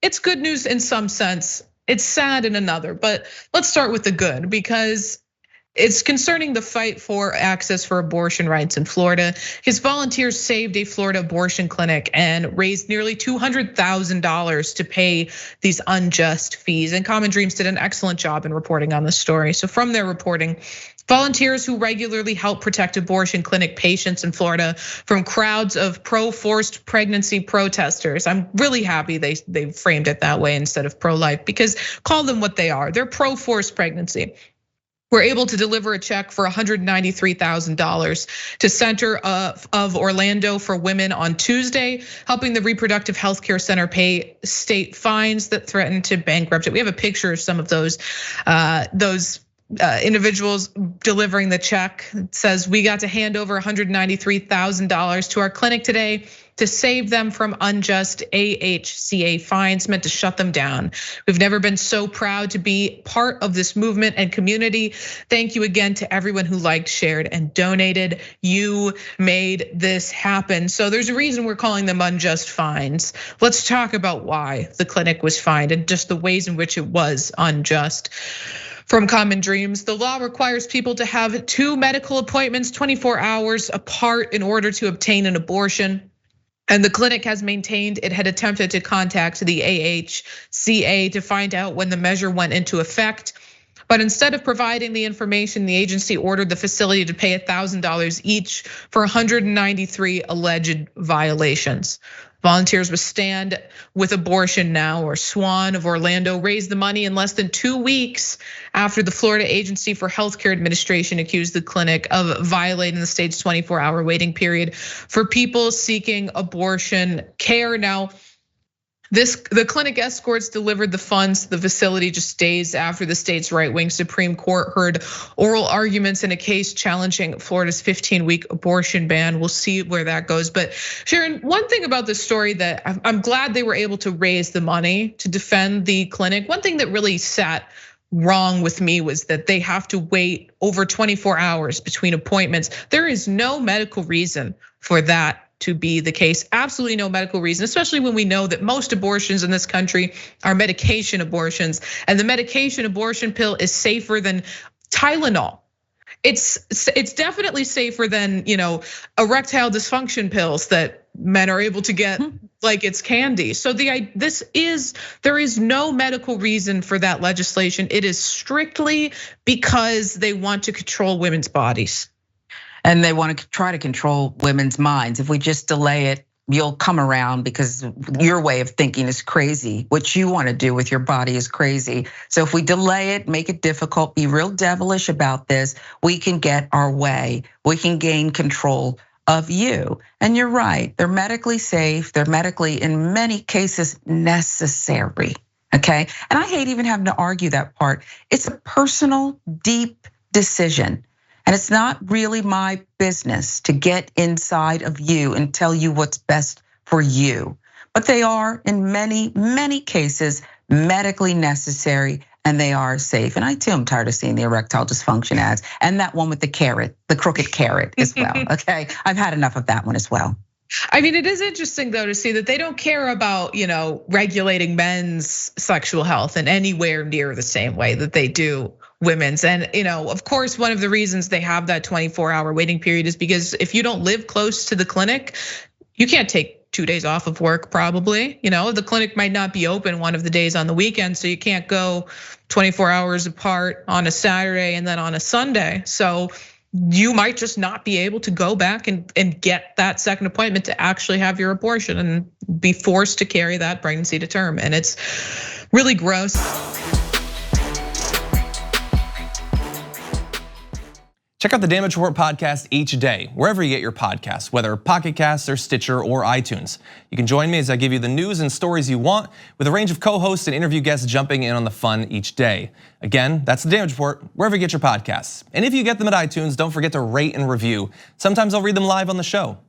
it's good news in some sense. It's sad in another, but let's start with the good because it's concerning the fight for access for abortion rights in Florida. His volunteers saved a Florida abortion clinic and raised nearly $200,000 to pay these unjust fees. And Common Dreams did an excellent job in reporting on this story. So from their reporting, volunteers who regularly help protect abortion clinic patients in Florida from crowds of pro-forced pregnancy protesters. I'm really happy they framed it that way instead of pro-life, because call them what they are. They're pro-forced pregnancy. We're able to deliver a check for $193,000 to Center of Orlando for Women on Tuesday, helping the Reproductive Healthcare Center pay state fines that threaten to bankrupt it. We have a picture of some of those individuals delivering the check. It says, we got to hand over $193,000 to our clinic today to save them from unjust AHCA fines meant to shut them down. We've never been so proud to be part of this movement and community. Thank you again to everyone who liked, shared, and donated. You made this happen. So there's a reason we're calling them unjust fines. Let's talk about why the clinic was fined and just the ways in which it was unjust. From Common Dreams, the law requires people to have 2 medical appointments 24 hours apart in order to obtain an abortion. And the clinic has maintained it had attempted to contact the AHCA to find out when the measure went into effect. But instead of providing the information, the agency ordered the facility to pay $1,000 each for 193 alleged violations. Volunteers with Stand with Abortion Now, or SWAN of Orlando, raised the money in less than 2 weeks after the Florida Agency for Healthcare Administration accused the clinic of violating the state's 24-hour waiting period for people seeking abortion care. Now, the clinic escorts delivered the funds to the facility just days after the state's right-wing Supreme Court heard oral arguments in a case challenging Florida's 15-week abortion ban. We'll see where that goes. But Sharon, one thing about this story that I'm glad they were able to raise the money to defend the clinic. One thing that really sat wrong with me was that they have to wait over 24 hours between appointments. There is no medical reason for that to be the case. Absolutely no medical reason, especially when we know that most abortions in this country are medication abortions, and the medication abortion pill is safer than Tylenol. It's definitely safer than erectile dysfunction pills that men are able to get like it's candy. So there is no medical reason for that legislation. It is strictly because they want to control women's bodies. And they want to try to control women's minds. If we just delay it, you'll come around because your way of thinking is crazy. What you want to do with your body is crazy. So if we delay it, make it difficult, be real devilish about this, we can get our way. We can gain control of you. And you're right, they're medically safe. They're medically, in many cases, necessary, okay? And I hate even having to argue that part. It's a personal, deep decision. And it's not really my business to get inside of you and tell you what's best for you. But they are, in many, many cases, medically necessary, and they are safe. And I too am tired of seeing the erectile dysfunction ads and that one with the carrot, the crooked carrot as well, okay? I've had enough of that one as well. I mean, it is interesting though to see that they don't care about, regulating men's sexual health in anywhere near the same way that they do women's. And of course, one of the reasons they have that 24-hour waiting period is because if you don't live close to the clinic, you can't take 2 days off of work probably. The clinic might not be open one of the days on the weekend, so you can't go 24 hours apart on a Saturday and then on a Sunday. So you might just not be able to go back and get that second appointment to actually have your abortion and be forced to carry that pregnancy to term. And it's really gross. Check out the Damage Report podcast each day, wherever you get your podcasts, whether Pocket Casts or Stitcher or iTunes. You can join me as I give you the news and stories you want, with a range of co-hosts and interview guests jumping in on the fun each day. Again, that's the Damage Report, wherever you get your podcasts. And if you get them at iTunes, don't forget to rate and review. Sometimes I'll read them live on the show.